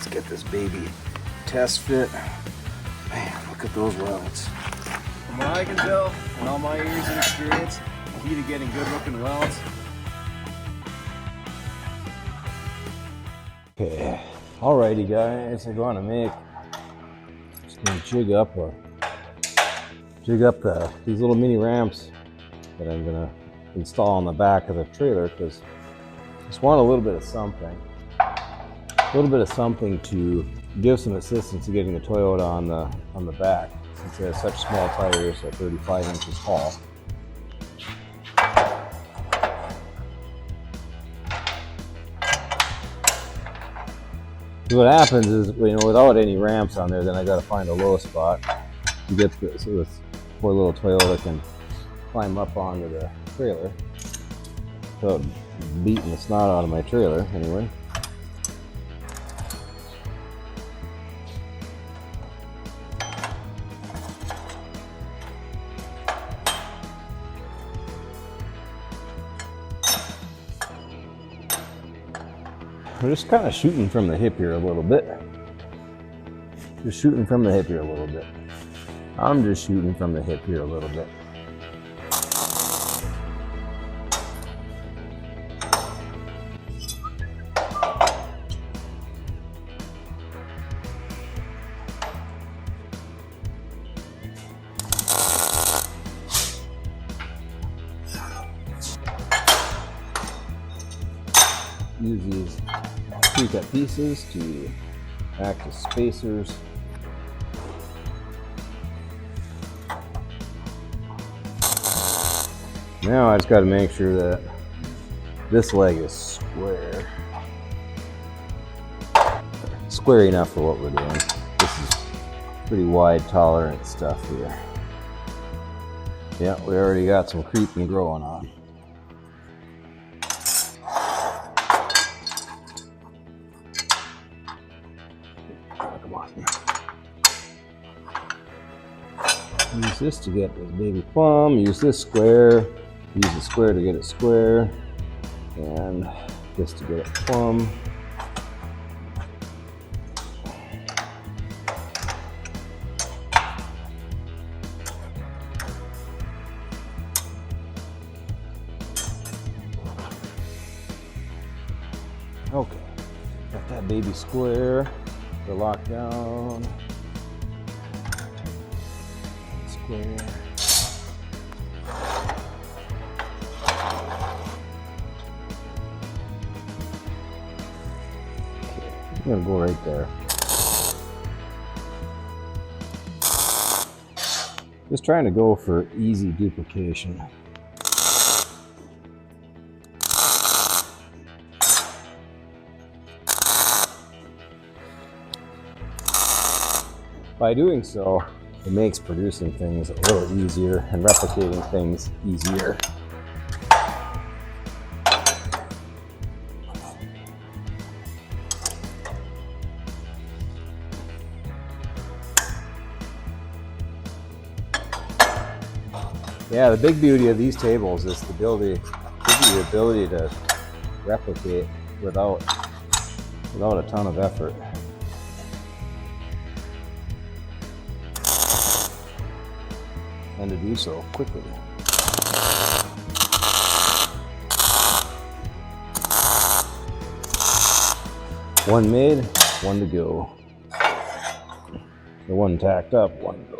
Let's get this baby test fit. Man, look at those welds. From what I can tell, in all my years of experience, the key to getting good looking welds. Okay, alrighty guys, I'm gonna just gonna jig up these little mini ramps that I'm gonna install on the back of the trailer, because I just want a little bit of something to give some assistance to getting the Toyota on the back, since it has such small tires at 35 inches tall. So what happens is, without any ramps on there, then I got to find a low spot to get so this poor little Toyota can climb up onto the trailer without beating the snot out of my trailer anyway. We're just kind of shooting from the hip here a little bit. I'm just shooting from the hip here a little bit. Use these pre-cut pieces to act as spacers. Now I just got to make sure that this leg is square enough for what we're doing. This is pretty wide tolerance stuff here. Yeah, we already got some creeping growing on. Use this to get this baby plumb, use this square, use the square to get it square, and this to get it plumb. Okay, got that baby square to lock down. Square. Okay, I'm gonna go right there. Just trying to go for easy duplication. By doing so, it makes producing things a little easier and replicating things easier. Yeah, the big beauty of these tables is the ability to replicate without a ton of effort. And to do so quickly. One made, one to go. The one tacked up, one to go.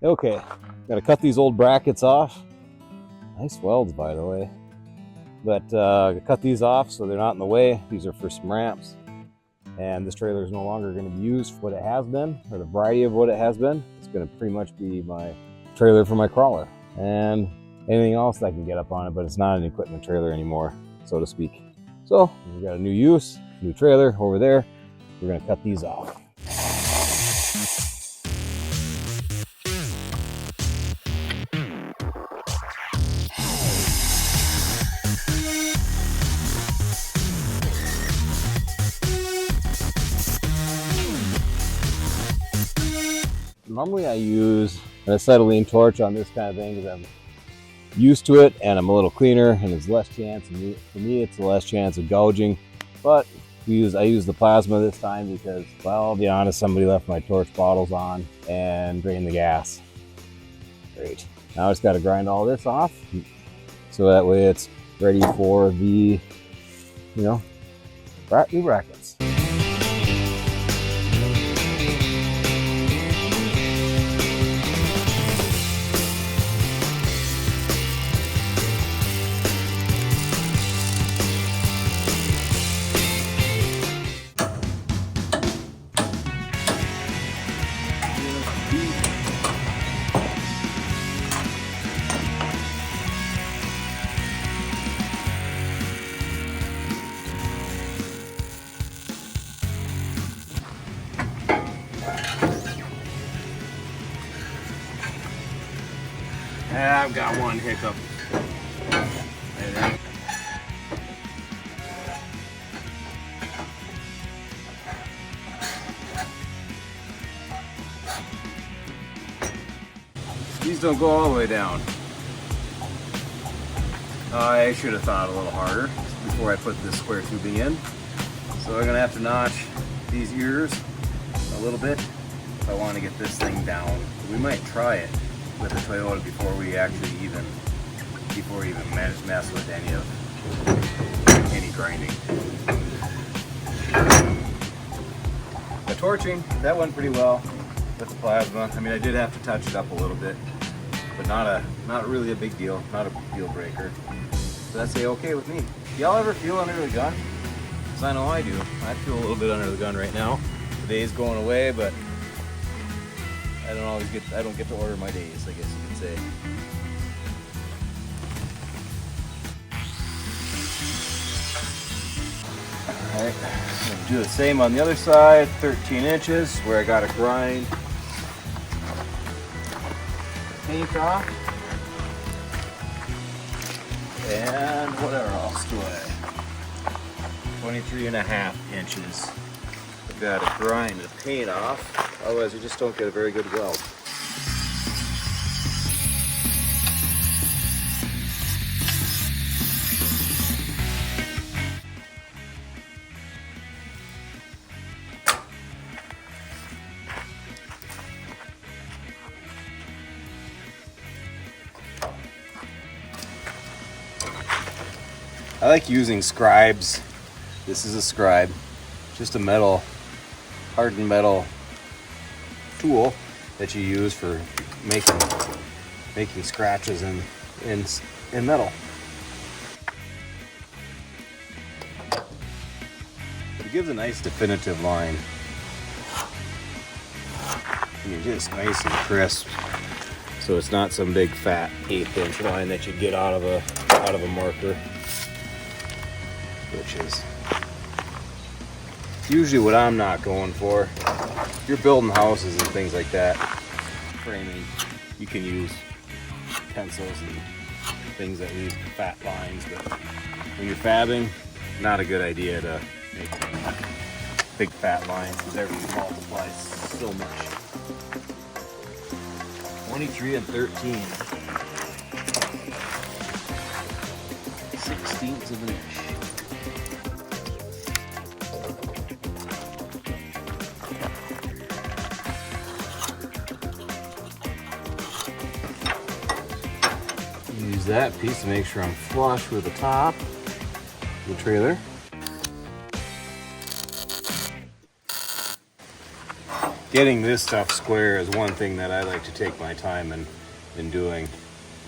Okay, gotta cut these old brackets off. Nice welds, by the way. But cut these off so they're not in the way. These are for some ramps. And this trailer is no longer going to be used for what it has been, or the variety of what it has been. It's going to pretty much be my trailer for my crawler and anything else that I can get up on it, but it's not an equipment trailer anymore, so to speak. So we got a new use, new trailer over there. We're going to cut these off. Normally I use an acetylene torch on this kind of thing because I'm used to it and I'm a little cleaner and there's less chance, for me it's less chance of gouging. But I use the plasma this time because, well, I'll be honest, somebody left my torch bottles on and drained the gas. Great. Now I just got to grind all this off so that way it's ready for the, new brackets. I've got one hiccup. These don't go all the way down. I should have thought a little harder before I put this square tubing in. So I'm gonna have to notch these ears a little bit if I want to get this thing down. We might try it with the Toyota before we even mess with any grinding. The torching, that went pretty well with the plasma. I mean, I did have to touch it up a little bit, but not really a big deal, not a deal breaker. So that's okay with me. Y'all ever feel under the gun? Because I know I do. I feel a little bit under the gun right now. The day's going away, but I don't get to order my days, I guess you could say. Alright, I'm gonna do the same on the other side, 13 inches, where I gotta grind paint off. And whatever else do I? 23.5 inches. I've gotta grind the paint off, otherwise you just don't get a very good weld. I like using scribes. This is a scribe, just a hardened metal tool that you use for making scratches in metal. It gives a nice definitive line. I mean, just nice and crisp. So it's not some big fat 1/8 inch line that you get out of a marker, which is usually what I'm not going for. If you're building houses and things like that, framing, you can use pencils and things that leave fat lines, but when you're fabbing, not a good idea to make big fat lines because everything multiplies so much. 23 and 13. 1/16 of an inch. Use that piece to make sure I'm flush with the top of the trailer. getting this stuff square is one thing that I like to take my time in doing,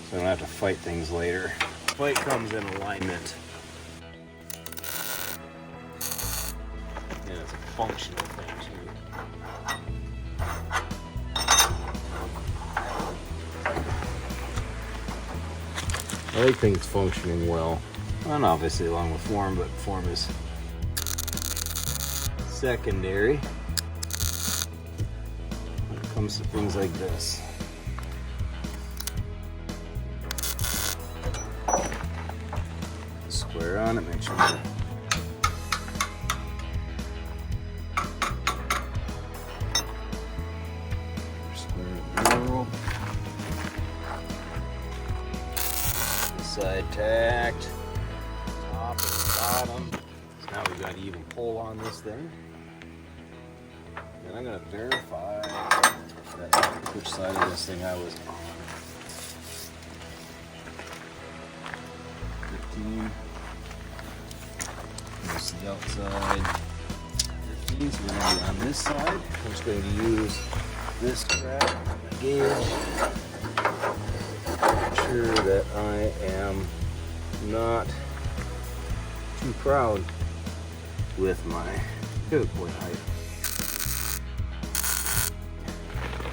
so I don't have to fight things later. Fight comes in alignment. And it's a functional thing too. I like things functioning well. And obviously along with form, but form is secondary when it comes to things like this. Square on it, make sure square in the middle. This side tacked, top and bottom. So now we've got even pull on this thing. And I'm going to verify which side of this thing I was on. 15. This is the outside. 15, so we're going to be on this side. I'm just going to use this crap gauge. Make sure that I am not too proud with my pivot point height.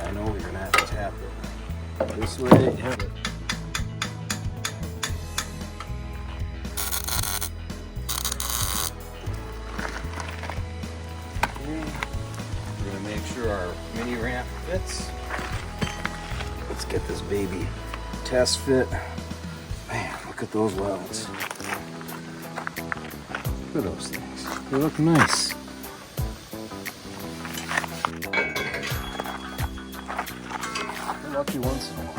I know you're gonna have to tap it this way. Have it. Okay. We're gonna make sure our mini ramp fits. Let's get this baby test fit. Man, look at those welds. Look at those things. They look nice. We're lucky once in a while.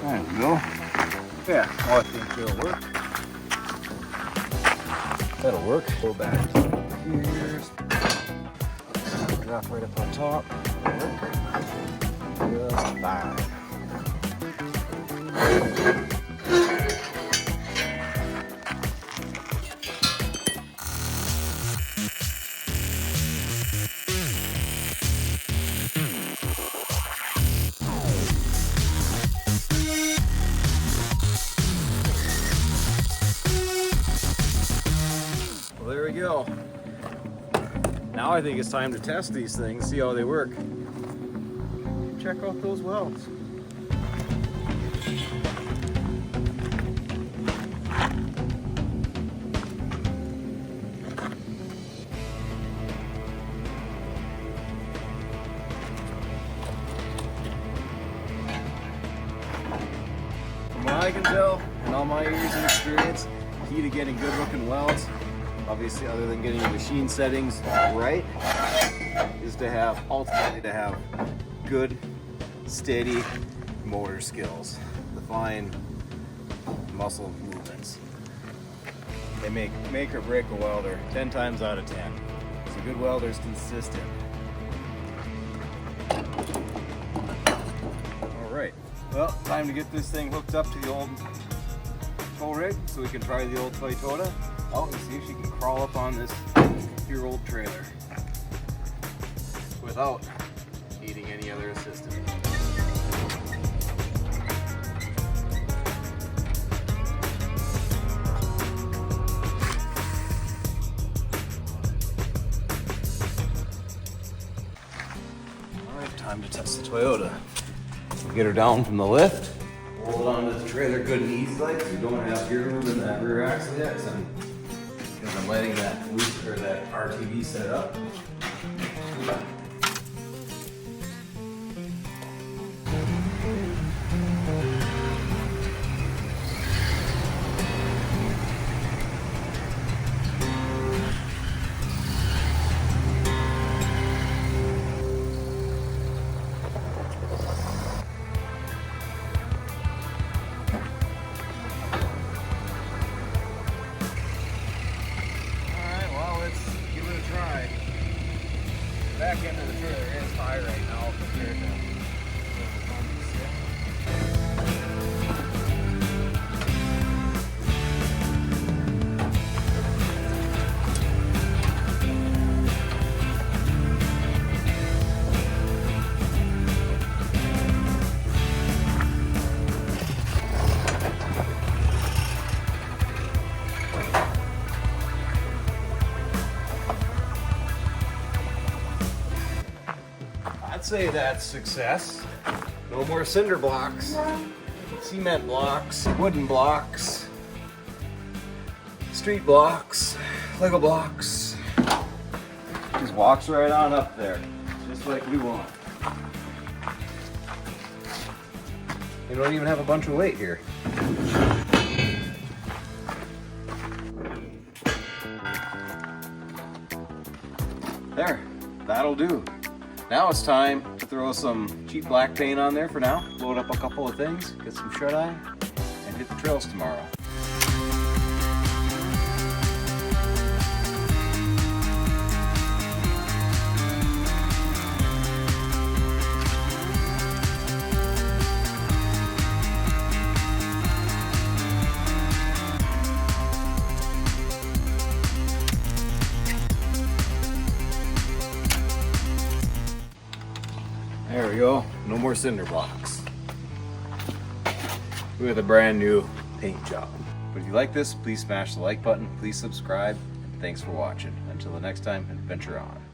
There we go. Yeah, well, I think it'll work. That'll work. Go back here. Drop right up on top. That'll work. Just fine. There we go. Now I think it's time to test these things, see how they work. Check out those welds. From what I can tell, in all my years of experience, key to getting good looking welds, obviously other than getting your machine settings right, is to have, ultimately to have good, steady motor skills. The fine muscle movements. They make or break a welder 10 times out of 10. So a good welder is consistent. Alright, well, time to get this thing hooked up to the old tow rig so we can try the old Toyota out and see if she can crawl up on this here old trailer without needing any other assistance. Alright, time to test the Toyota. We'll get her down from the lift, hold onto the trailer good and easy like, so you don't have gear move in that rear axle yet, because I'm letting that loose, or that RTV set up. say that's success. No more cinder blocks, cement blocks, wooden blocks, street blocks, Lego blocks. Just walks right on up there, just like we want. You don't even have a bunch of weight here. There, that'll do. Now it's time to throw some cheap black paint on there for now, load up a couple of things, get some shut-eye, and hit the trails tomorrow. There we go, no more cinder blocks. We have a brand new paint job. But if you like this, please smash the like button, please subscribe, and thanks for watching. Until the next time, adventure on.